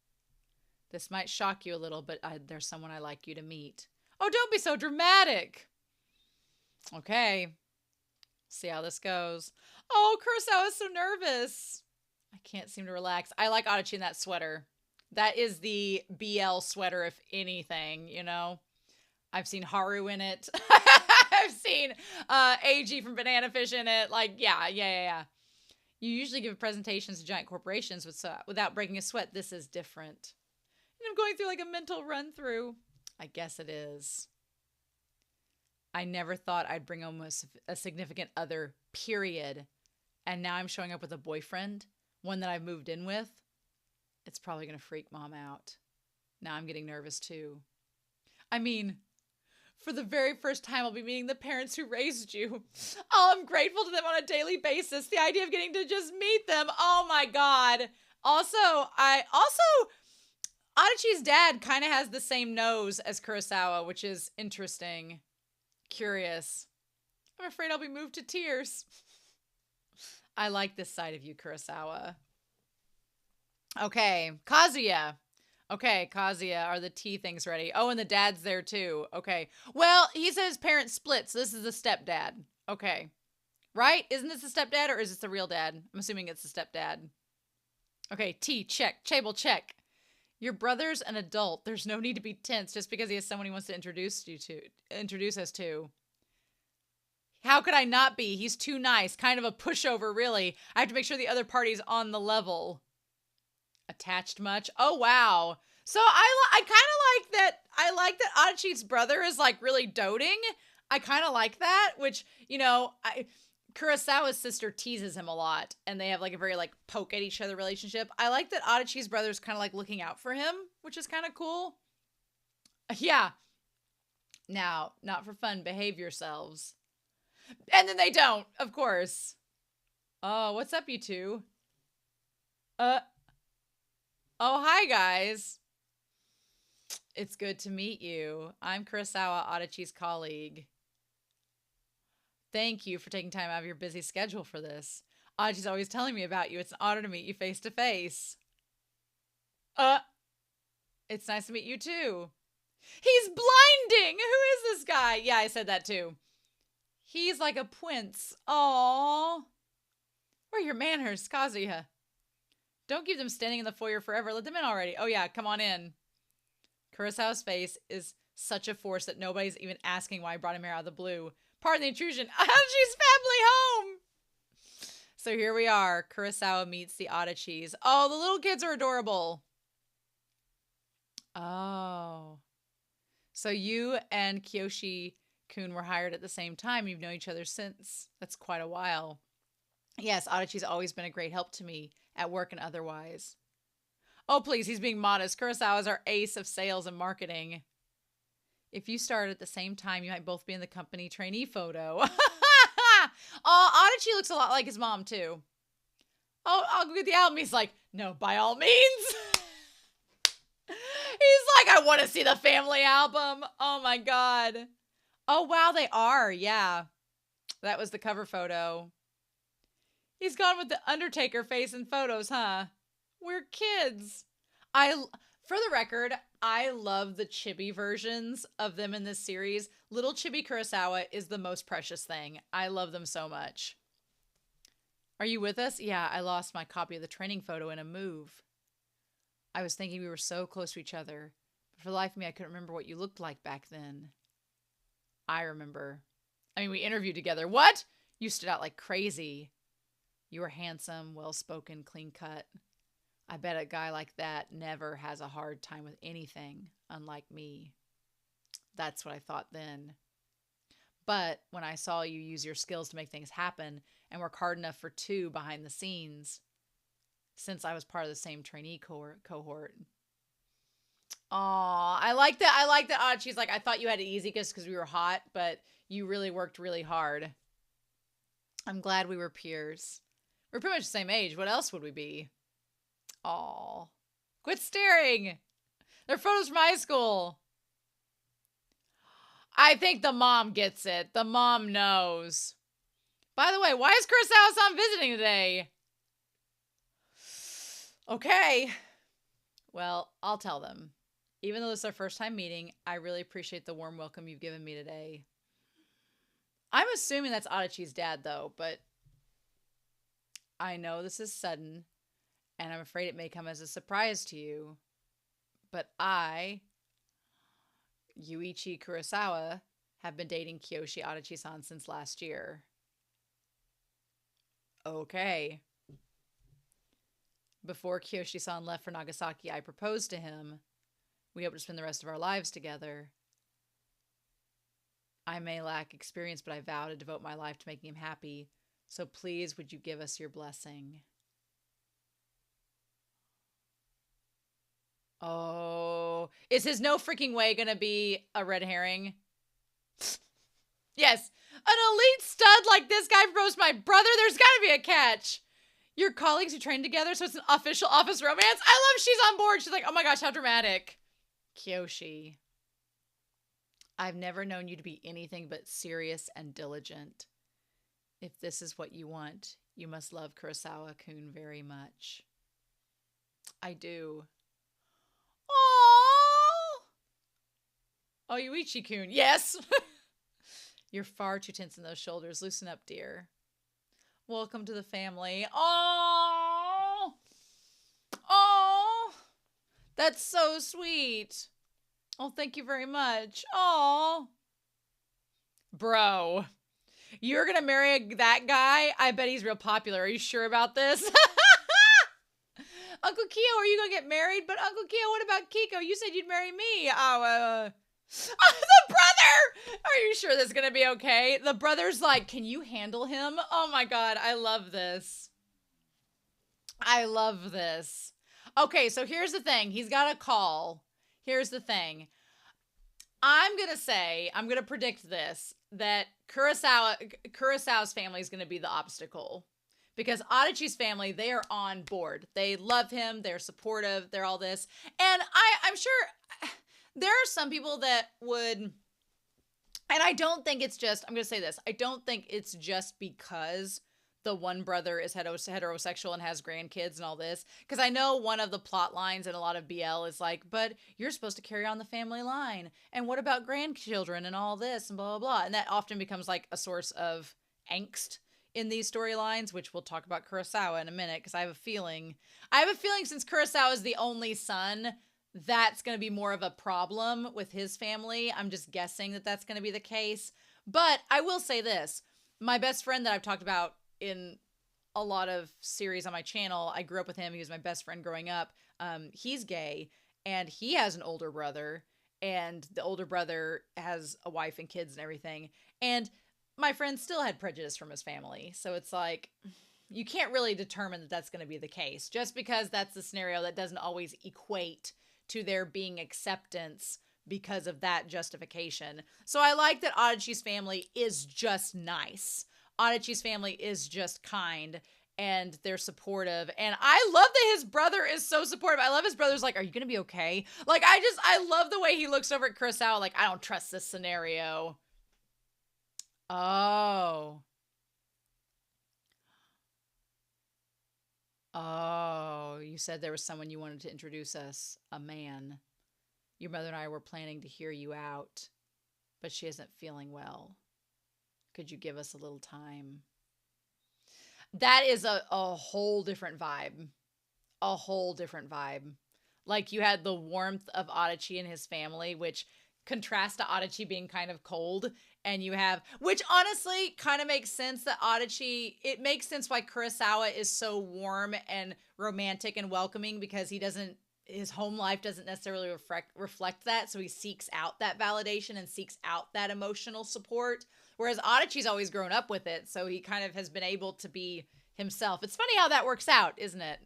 This might shock you a little, but there's someone I'd like you to meet. Oh, don't be so dramatic. Okay. See how this goes. Oh, Kurosawa is so nervous. I can't seem to relax. I like Adachi in that sweater. That is the BL sweater, if anything, you know? I've seen Haru in it. I've seen AG from Banana Fish in it. Like, yeah. You usually give presentations to giant corporations without breaking a sweat. This is different. And I'm going through like a mental run through. I guess it is. I never thought I'd bring home a significant other, period. And now I'm showing up with a boyfriend, one that I've moved in with. It's probably going to freak mom out. Now I'm getting nervous too. I mean, for the very first time, I'll be meeting the parents who raised you. Oh, I'm grateful to them on a daily basis. The idea of getting to just meet them. Oh my God. Also, Adachi's dad kind of has the same nose as Kurosawa, which is interesting. Curious. I'm afraid I'll be moved to tears. I like this side of you, Kurosawa. Okay, Kazuya. Okay, Kazuya, are the tea things ready? Oh, and the dad's there too. Okay. Well, he says parents split, so this is the stepdad. Okay. Right? Isn't this the stepdad or is this the real dad? I'm assuming it's the stepdad. Okay, tea, check. Chable, check. Your brother's an adult. There's no need to be tense just because he has someone he wants to introduce us to. How could I not be? He's too nice. Kind of a pushover, really. I have to make sure the other party's on the level. Attached much? Oh, wow. So I kind of like that. I like that Adachi's brother is like really doting. I kind of like that, which, you know, Kurosawa's sister teases him a lot, and they have like a very like poke at each other relationship. I like that Adachi's brother's kind of like looking out for him, which is kind of cool. Yeah. Now, not for fun, behave yourselves. And then they don't, of course. Oh, what's up, you two? Oh, hi, guys. It's good to meet you. I'm Kurosawa, Adachi's colleague. Thank you for taking time out of your busy schedule for this. Adachi's always telling me about you. It's an honor to meet you face to face. It's nice to meet you too. He's blinding! Who is this guy? Yeah, I said that too. He's like a prince. Aww. Where are your manners, Kazuya? Don't keep them standing in the foyer forever. Let them in already. Oh yeah, come on in. Kurosawa's face is such a force that nobody's even asking why I brought him here out of the blue. Pardon the intrusion. Adachi's family home! So here we are. Kurosawa meets the Adachis. Oh, the little kids are adorable. Oh. So you and Kiyoshi-kun were hired at the same time. You've known each other since. That's quite a while. Yes, Adachi's always been a great help to me at work and otherwise. Oh, please, he's being modest. Kurosawa's our ace of sales and marketing. If you started at the same time, you might both be in the company trainee photo. Oh, Adachi looks a lot like his mom, too. Oh, I'll go get the album. He's like, no, by all means. He's like, I want to see the family album. Oh, my God. Oh, wow, they are. Yeah. That was the cover photo. He's gone with the Undertaker face in photos, huh? We're kids. For the record, I love the chibi versions of them in this series. Little chibi Kurosawa is the most precious thing. I love them so much. Are you with us? Yeah, I lost my copy of the training photo in a move. I was thinking we were so close to each other, but for the life of me, I couldn't remember what you looked like back then. I remember. I mean, we interviewed together. What? You stood out like crazy. You were handsome, well-spoken, clean-cut. I bet a guy like that never has a hard time with anything, unlike me. That's what I thought then. But when I saw you use your skills to make things happen and work hard enough for two behind the scenes, since I was part of the same trainee cohort. Aw, I like that. I like that. Adachi's like, I thought you had it easy because we were hot, but you really worked really hard. I'm glad we were peers. We're pretty much the same age. What else would we be? Aw. Quit staring. They're photos from high school. I think the mom gets it. The mom knows. By the way, why is Kurosawa-san visiting today? Okay. Well, I'll tell them. Even though this is our first time meeting, I really appreciate the warm welcome you've given me today. I'm assuming that's Adachi's dad, though, but I know this is sudden, and I'm afraid it may come as a surprise to you. But I, Yuichi Kurosawa, have been dating Kiyoshi Adachi-san since last year. Okay. Before Kiyoshi-san left for Nagasaki, I proposed to him. We hope to spend the rest of our lives together. I may lack experience, but I vow to devote my life to making him happy. So please, would you give us your blessing? Oh, is his no freaking way gonna be a red herring? Yes, an elite stud like this guy proposed my brother. There's gotta be a catch. Your colleagues who trained together, so it's an official office romance. I love she's on board. She's like, oh my gosh, how dramatic. Kiyoshi, I've never known you to be anything but serious and diligent. If this is what you want, you must love Kurosawa-kun very much. I do. Aww. Oh, Yuichi-kun. Yes. You're far too tense in those shoulders. Loosen up, dear. Welcome to the family. Oh. Oh. That's so sweet. Oh, thank you very much. Oh. Bro. You're going to marry that guy? I bet he's real popular. Are you sure about this? Uncle Kyo, are you going to get married? But Uncle Kyo, what about Kiko? You said you'd marry me. The brother! Are you sure this is going to be okay? The brother's like, can you handle him? Oh my God, I love this. I love this. Okay, so here's the thing. He's got a call. Here's the thing. I'm going to predict this, that Kurosawa's family is going to be the obstacle. Because Adachi's family, they are on board. They love him. They're supportive. They're all this. And I'm sure there are some people that would, and I don't think it's just, I'm going to say this, I don't think it's just because the one brother is heterosexual and has grandkids and all this. Because I know one of the plot lines in a lot of BL is like, but you're supposed to carry on the family line. And what about grandchildren and all this and blah, blah, blah. And that often becomes like a source of angst in these storylines, which we'll talk about Kurosawa in a minute. Because I have a feeling since Kurosawa is the only son, that's going to be more of a problem with his family. I'm just guessing that that's going to be the case. But I will say this. My best friend that I've talked about in a lot of series on my channel, I grew up with him. He was my best friend growing up. He's gay, and he has an older brother, and the older brother has a wife and kids and everything. And my friend still had prejudice from his family. So it's like, you can't really determine that that's going to be the case. Just because that's the scenario, that doesn't always equate to there being acceptance because of that justification. So I like that Adachi's family is just nice. Adachi's family is just kind, and they're supportive. And I love that his brother is so supportive. I love his brother's like, are you going to be okay? Like, I love the way he looks over at Kurosawa like, I don't trust this scenario. Oh, you said there was someone you wanted to introduce us, a man. Your mother and I were planning to hear you out, but she isn't feeling well. Could you give us a little time? That is a whole different vibe. A whole different vibe. Like, you had the warmth of Adachi and his family, which contrasts to Adachi being kind of cold. And you have, which honestly kind of makes sense that Adachi, it makes sense why Kurosawa is so warm and romantic and welcoming, because his home life doesn't necessarily reflect that. So he seeks out that validation and seeks out that emotional support. Whereas Adachi's always grown up with it. So he kind of has been able to be himself. It's funny how that works out, isn't it?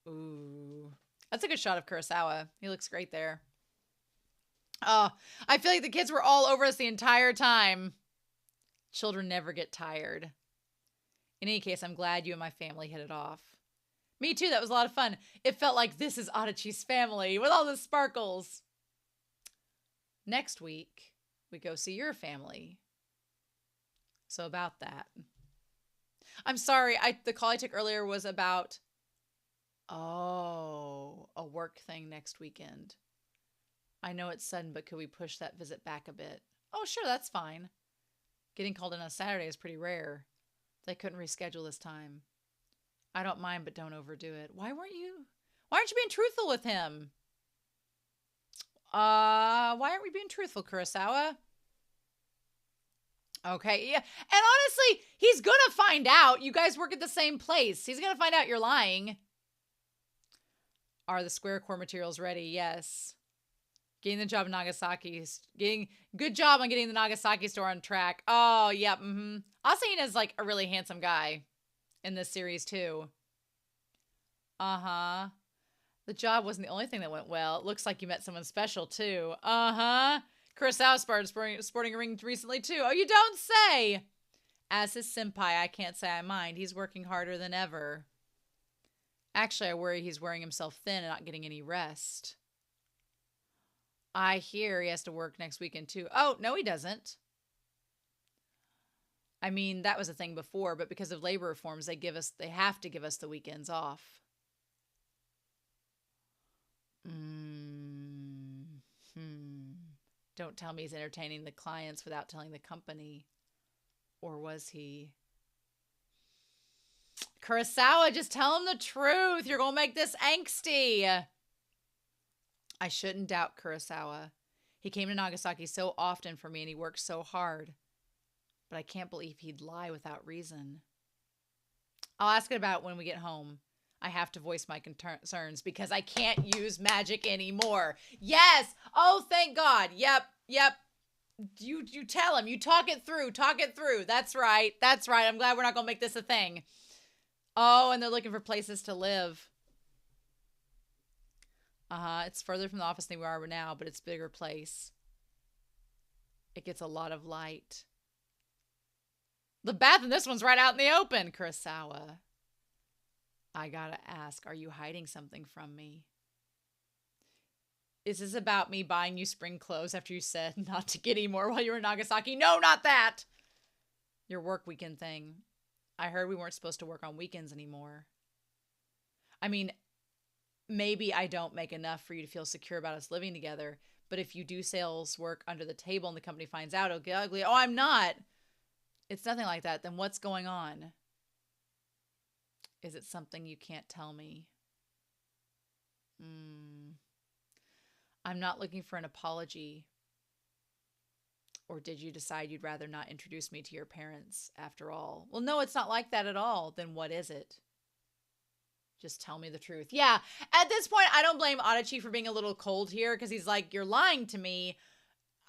Ooh, that's a good shot of Kurosawa. He looks great there. Oh, I feel like the kids were all over us the entire time. Children never get tired. In any case, I'm glad you and my family hit it off. Me too. That was a lot of fun. It felt like this is Adachi's family with all the sparkles. Next week, we go see your family. So about that. I'm sorry. The call I took earlier was about, a work thing next weekend. I know it's sudden, but could we push that visit back a bit? Oh, sure, that's fine. Getting called in on Saturday is pretty rare. They couldn't reschedule this time. I don't mind, but don't overdo it. Why aren't you being truthful with him? Why aren't we being truthful, Kurosawa? Okay, yeah. And honestly, he's gonna find out. You guys work at the same place. He's gonna find out you're lying. Are the square core materials ready? Yes. Getting the job in Nagasaki. Good job on getting the Nagasaki store on track. Oh, yep. Asahina is like a really handsome guy in this series too. Uh-huh. The job wasn't the only thing that went well. It looks like you met someone special too. Uh-huh. Kurosawa started sporting a ring recently too. Oh, you don't say. As his senpai, I can't say I mind. He's working harder than ever. Actually, I worry he's wearing himself thin and not getting any rest. I hear he has to work next weekend too. Oh, no, he doesn't. I mean, that was a thing before, but because of labor reforms, they have to give us the weekends off. Don't tell me he's entertaining the clients without telling the company. Or was he? Kurosawa, just tell him the truth. You're going to make this angsty. I shouldn't doubt Kurosawa. He came to Nagasaki so often for me and he worked so hard. But I can't believe he'd lie without reason. I'll ask it about when we get home. I have to voice my concerns because I can't use magic anymore. Yes! Oh, thank God. Yep. You tell him. You talk it through. That's right. I'm glad we're not going to make this a thing. Oh, and they're looking for places to live. It's further from the office than we are now, but it's a bigger place. It gets a lot of light. The bath in this one's right out in the open, Kurosawa. I gotta ask, are you hiding something from me? Is this about me buying you spring clothes after you said not to get any more while you were in Nagasaki? No, not that! Your work weekend thing. I heard we weren't supposed to work on weekends anymore. I mean, maybe I don't make enough for you to feel secure about us living together, but if you do sales work under the table and the company finds out, it'll get ugly. Oh, I'm not. It's nothing like that. Then what's going on? Is it something you can't tell me? I'm not looking for an apology. Or did you decide you'd rather not introduce me to your parents after all? Well, no, it's not like that at all. Then what is it? Just tell me the truth. Yeah, at this point, I don't blame Adachi for being a little cold here because he's like, you're lying to me.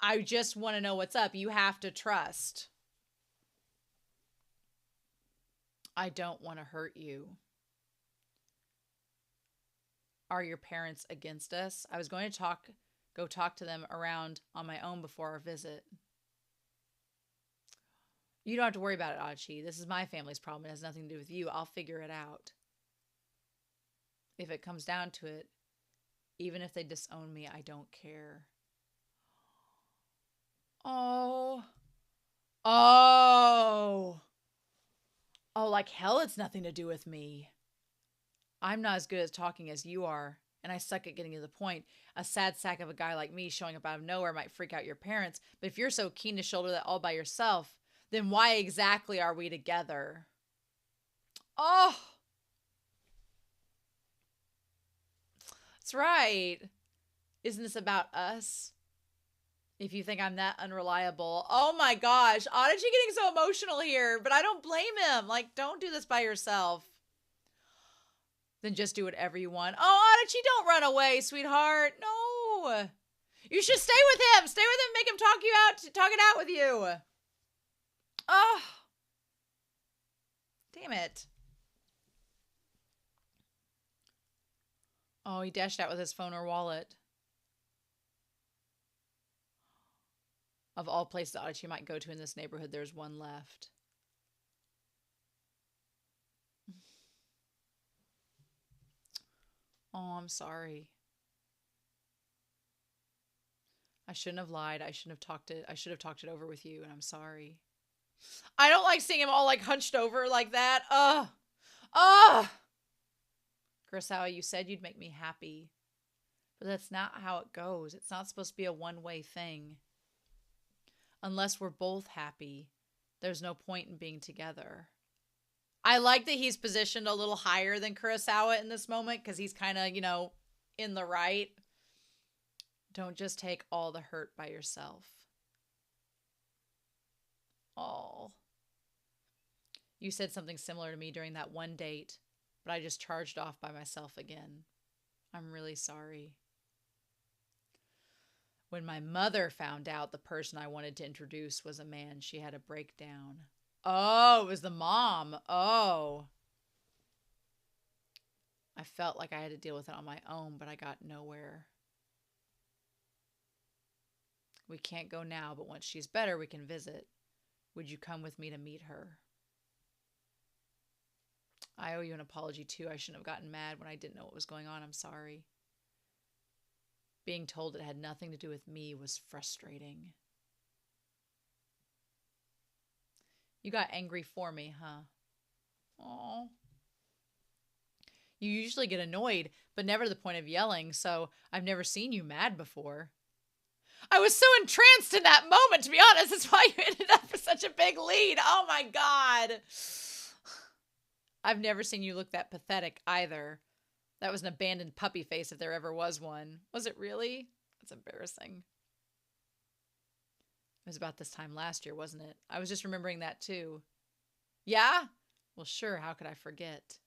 I just want to know what's up. You have to trust. I don't want to hurt you. Are your parents against us? I was going to go talk to them around on my own before our visit. You don't have to worry about it, Adachi. This is my family's problem. It has nothing to do with you. I'll figure it out. If it comes down to it, even if they disown me, I don't care. Oh, like hell, it's nothing to do with me. I'm not as good at talking as you are, and I suck at getting to the point. A sad sack of a guy like me showing up out of nowhere might freak out your parents, but if you're so keen to shoulder that all by yourself, then why exactly are we together? Oh, that's right. Isn't this about us? If you think I'm that unreliable. Oh my gosh. Adachi getting so emotional here, but I don't blame him. Like, don't do this by yourself. Then just do whatever you want. Oh, Adachi, don't run away, sweetheart. No. You should stay with him. Stay with him. Make him talk it out with you. Oh. Damn it. Oh, he dashed out with his phone or wallet. Of all places Adachi might go to in this neighborhood, there's one left. Oh, I'm sorry. I shouldn't have lied. I should have talked it over with you, and I'm sorry. I don't like seeing him all like hunched over like that. Ugh. Kurosawa, you said you'd make me happy. But that's not how it goes. It's not supposed to be a one-way thing. Unless we're both happy, there's no point in being together. I like that he's positioned a little higher than Kurosawa in this moment because he's kind of, in the right. Don't just take all the hurt by yourself. Oh. You said something similar to me during that one date, but I just charged off by myself again. I'm really sorry. When my mother found out the person I wanted to introduce was a man, she had a breakdown. Oh, it was the mom. Oh. I felt like I had to deal with it on my own, but I got nowhere. We can't go now, but once she's better, we can visit. Would you come with me to meet her? I owe you an apology, too. I shouldn't have gotten mad when I didn't know what was going on. I'm sorry. Being told it had nothing to do with me was frustrating. You got angry for me, huh? Aw. You usually get annoyed, but never to the point of yelling, so I've never seen you mad before. I was so entranced in that moment, to be honest. That's why you ended up with such a big lead. Oh my God. I've never seen you look that pathetic either. That was an abandoned puppy face if there ever was one. Was it really? That's embarrassing. It was about this time last year, wasn't it? I was just remembering that too. Yeah? Well, sure. How could I forget?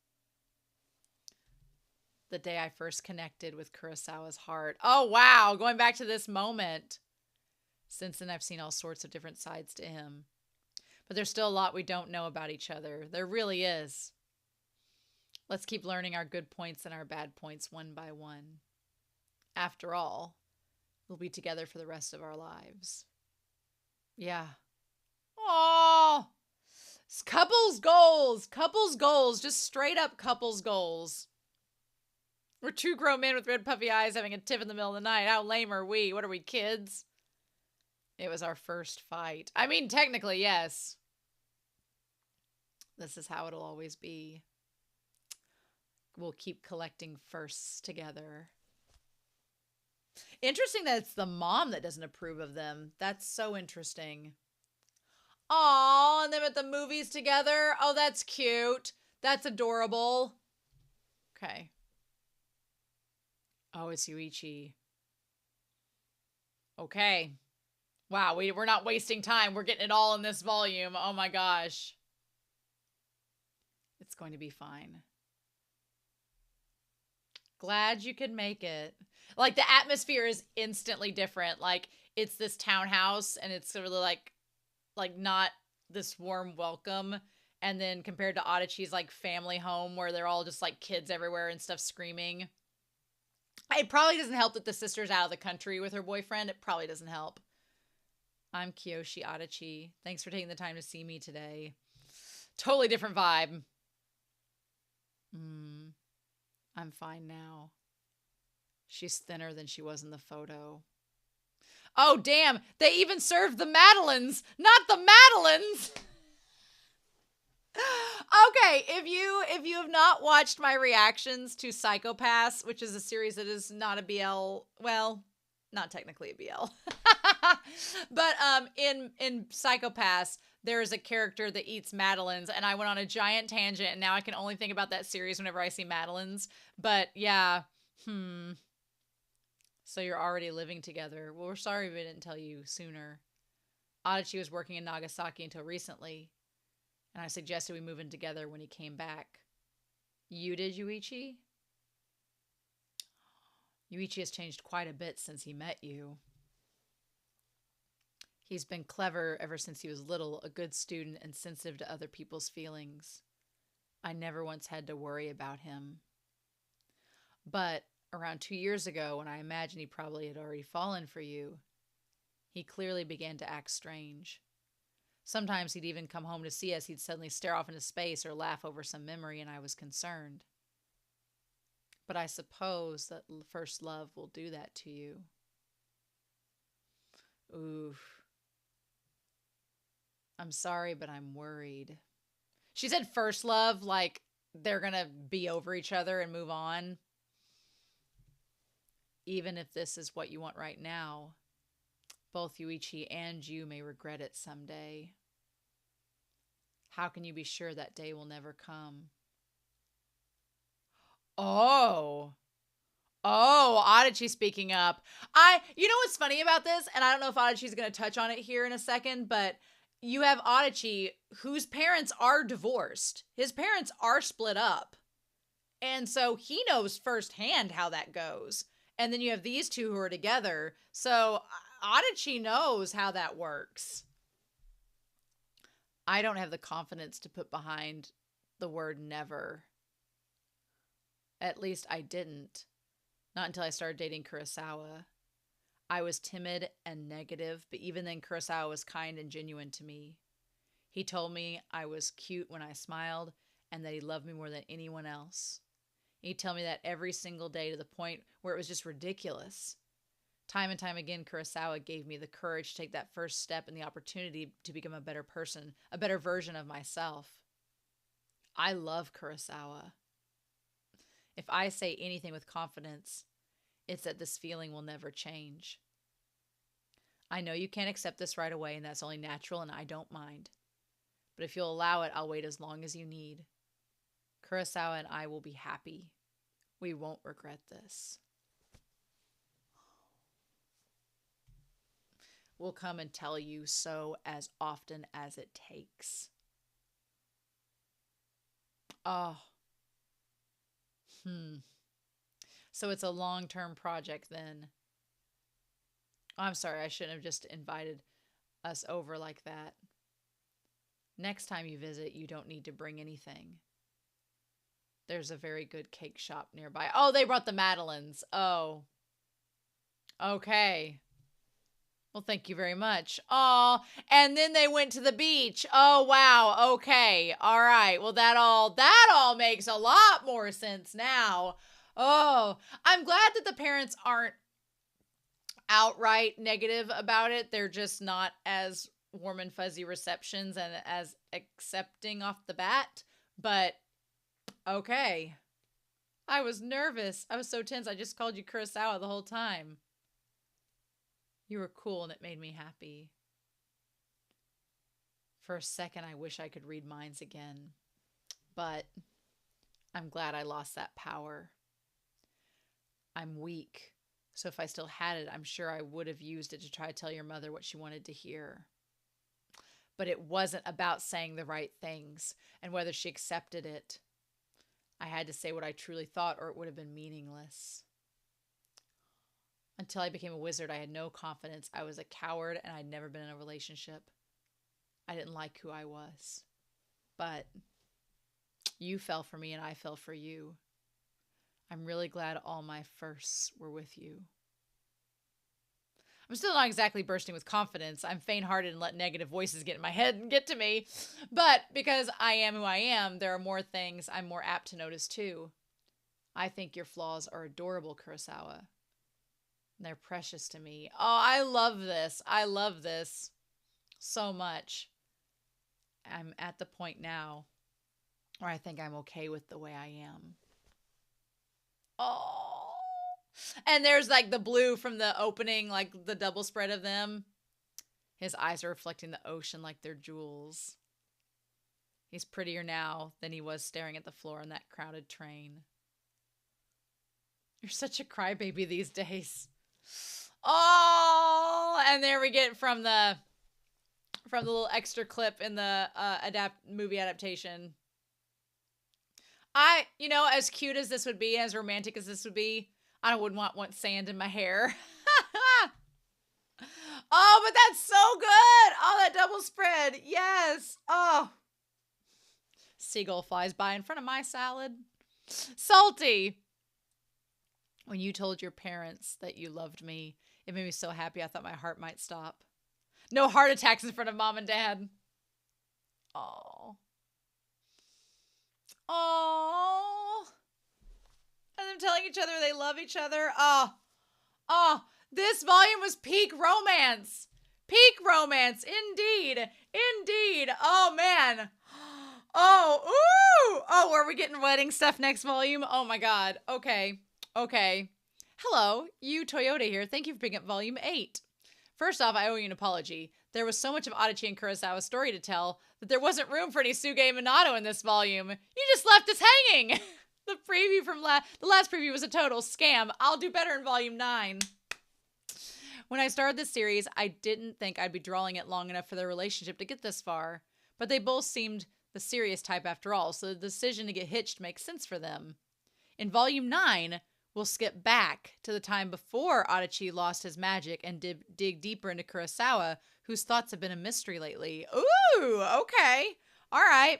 The day I first connected with Kurosawa's heart. Oh, wow. Going back to this moment. Since then, I've seen all sorts of different sides to him. But there's still a lot we don't know about each other. There really is. Let's keep learning our good points and our bad points one by one. After all, we'll be together for the rest of our lives. Yeah. Oh, couples goals. Couples goals. Just straight up couples goals. We're two grown men with red puffy eyes having a tiff in the middle of the night. How lame are we? What are we, kids? It was our first fight. I mean, technically, yes. This is how it'll always be. We'll keep collecting firsts together. Interesting that it's the mom that doesn't approve of them. That's so interesting. Aw, and them at the movies together. Oh, that's cute. That's adorable. Okay. Oh, it's Yuichi. Okay. Wow, we're not wasting time. We're getting it all in this volume. Oh my gosh. It's going to be fine. Glad you could make it. Like, the atmosphere is instantly different. Like, it's this townhouse, and it's sort of like not this warm welcome. And then compared to Adachi's like family home where they're all just like kids everywhere and stuff screaming. It probably doesn't help that the sister's out of the country with her boyfriend. It probably doesn't help. I'm Kiyoshi Adachi. Thanks for taking the time to see me today. Totally different vibe. I'm fine now. She's thinner than she was in the photo. Oh, damn. They even served the Madeleines, not the Madeleines. Okay, if you have not watched my reactions to Psycho-Pass, which is a series that is not a BL, well, not technically a BL. But in Psycho-Pass, there is a character that eats Madeleines, and I went on a giant tangent, and now I can only think about that series whenever I see Madeleines. But yeah, So you're already living together. Well, we're sorry we didn't tell you sooner. Adachi was working in Nagasaki until recently, and I suggested we move in together when he came back. You did, Yuichi? Yuichi has changed quite a bit since he met you. He's been clever ever since he was little, a good student and sensitive to other people's feelings. I never once had to worry about him. But around 2 years ago, when I imagine he probably had already fallen for you, he clearly began to act strange. Sometimes he'd even come home to see us. He'd suddenly stare off into space or laugh over some memory, and I was concerned. But I suppose that first love will do that to you. Oof. I'm sorry, but I'm worried. She said first love, like they're going to be over each other and move on. Even if this is what you want right now, both Yuichi and you may regret it someday. How can you be sure that day will never come? Oh, Adachi speaking up. You know what's funny about this? And I don't know if Adachi's going to touch on it here in a second, but you have Adachi, whose parents are divorced. His parents are split up. And so he knows firsthand how that goes. And then you have these two who are together. So Adachi knows how that works. I don't have the confidence to put behind the word never. At least I didn't. Not until I started dating Kurosawa. I was timid and negative, but even then Kurosawa was kind and genuine to me. He told me I was cute when I smiled and that he loved me more than anyone else. He'd tell me that every single day to the point where it was just ridiculous. Time and time again, Kurosawa gave me the courage to take that first step and the opportunity to become a better person, a better version of myself. I love Kurosawa. If I say anything with confidence, it's that this feeling will never change. I know you can't accept this right away, and that's only natural, and I don't mind. But if you'll allow it, I'll wait as long as you need. Kurosawa and I will be happy. We won't regret this. We'll come and tell you so as often as it takes. Oh. So it's a long-term project then. Oh, I'm sorry, I shouldn't have just invited us over like that. Next time you visit, you don't need to bring anything. There's a very good cake shop nearby. Oh, they brought the Madeleines. Oh. Okay. Well, thank you very much. Oh, and then they went to the beach. Oh, wow. Okay. All right. Well, that all makes a lot more sense now. Oh, I'm glad that the parents aren't outright negative about it. They're just not as warm and fuzzy receptions and as accepting off the bat, but okay. I was nervous. I was so tense. I just called you Kurosawa the whole time. You were cool and it made me happy. For a second, I wish I could read minds again, but I'm glad I lost that power. I'm weak, so if I still had it, I'm sure I would have used it to try to tell your mother what she wanted to hear. But it wasn't about saying the right things and whether she accepted it. I had to say what I truly thought, or it would have been meaningless. Until I became a wizard, I had no confidence. I was a coward, and I'd never been in a relationship. I didn't like who I was. But you fell for me, and I fell for you. I'm really glad all my firsts were with you. I'm still not exactly bursting with confidence. I'm faint-hearted and let negative voices get in my head and get to me. But because I am who I am, there are more things I'm more apt to notice too. I think your flaws are adorable, Kurosawa. They're precious to me. Oh, I love this. I love this so much. I'm at the point now where I think I'm okay with the way I am. Oh. And there's like the blue from the opening, like the double spread of them. His eyes are reflecting the ocean like they're jewels. He's prettier now than he was staring at the floor in that crowded train. You're such a crybaby these days. Oh, and there we get from the little extra clip in the movie adaptation. As cute as this would be, as romantic as this would be, I wouldn't want sand in my hair. Oh, but that's so good. Oh, that double spread. Yes. Oh. Seagull flies by in front of my salad. Salty. When you told your parents that you loved me, it made me so happy I thought my heart might stop. No heart attacks in front of mom and dad. Oh. Oh. And them telling each other they love each other. Oh, this volume was peak romance. Peak romance, indeed. Indeed. Oh, man. Oh, ooh. Oh, are we getting wedding stuff next volume? Oh, my God. Okay. Hello, you Toyota here. Thank you for picking up volume 8. First off, I owe you an apology. There was so much of Adachi and Kurosawa's story to tell that there wasn't room for any Suge Minato in this volume. You just left us hanging. The preview from the last preview was a total scam. I'll do better in volume 9. When I started this series, I didn't think I'd be drawing it long enough for their relationship to get this far. But they both seemed the serious type after all, so the decision to get hitched makes sense for them. In volume 9, we'll skip back to the time before Adachi lost his magic and dig deeper into Kurosawa, whose thoughts have been a mystery lately. Ooh, okay. All right.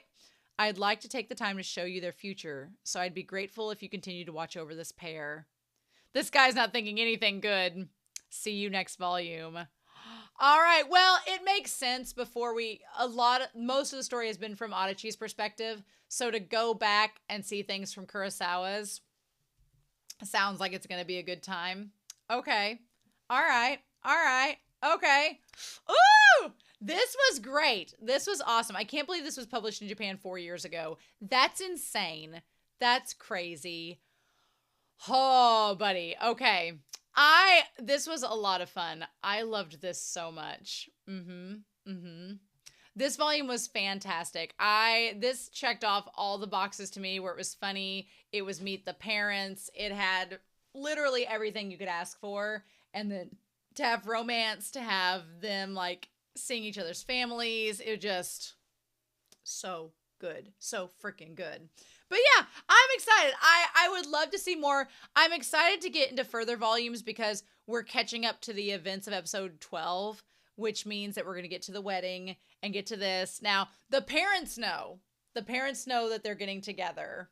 I'd like to take the time to show you their future, so I'd be grateful if you continue to watch over this pair. This guy's not thinking anything good. See you next volume. All right, well, it makes sense most of the story has been from Adachi's perspective, so to go back and see things from Kurosawa's sounds like it's going to be a good time. Okay. All right. Okay. Ooh! This was great. This was awesome. I can't believe this was published in Japan 4 years ago. That's insane. That's crazy. Oh, buddy. Okay. This was a lot of fun. I loved this so much. This volume was fantastic. This checked off all the boxes to me where it was funny. It was meet the parents. It had literally everything you could ask for. And then to have romance, to have them like seeing each other's families. It was just so good. So freaking good. But yeah, I'm excited. I would love to see more. I'm excited to get into further volumes because we're catching up to the events of episode 12, which means that we're going to get to the wedding and get to this. Now, the parents know. The parents know that they're getting together.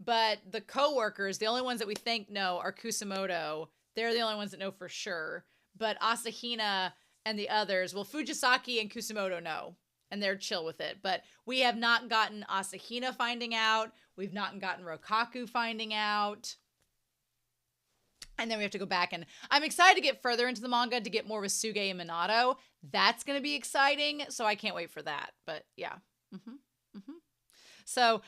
But the co-workers, the only ones that we think know are Kusumoto. They're the only ones that know for sure. But Asahina and the others, well, Fujisaki and Kusumoto know. And they're chill with it. But we have not gotten Asahina finding out. We've not gotten Rokaku finding out. And then we have to go back, and I'm excited to get further into the manga to get more with Suge and Minato. That's going to be exciting. So I can't wait for that. But yeah. So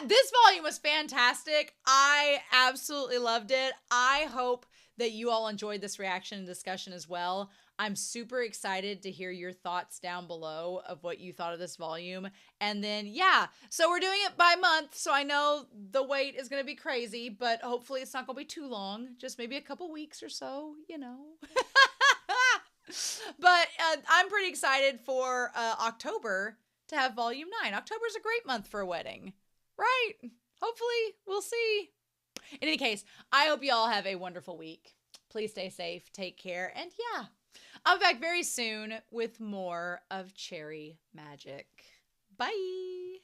this volume was fantastic. I absolutely loved it. I hope that you all enjoyed this reaction and discussion as well. I'm super excited to hear your thoughts down below of what you thought of this volume. And then, yeah, so we're doing it by month. So I know the wait is going to be crazy, but hopefully it's not going to be too long. Just maybe a couple weeks or so, you know. But I'm pretty excited for October to have volume 9. October's a great month for a wedding, right? Hopefully, we'll see. In any case, I hope you all have a wonderful week. Please stay safe, take care, and yeah, I'll be back very soon with more of Cherry Magic. Bye!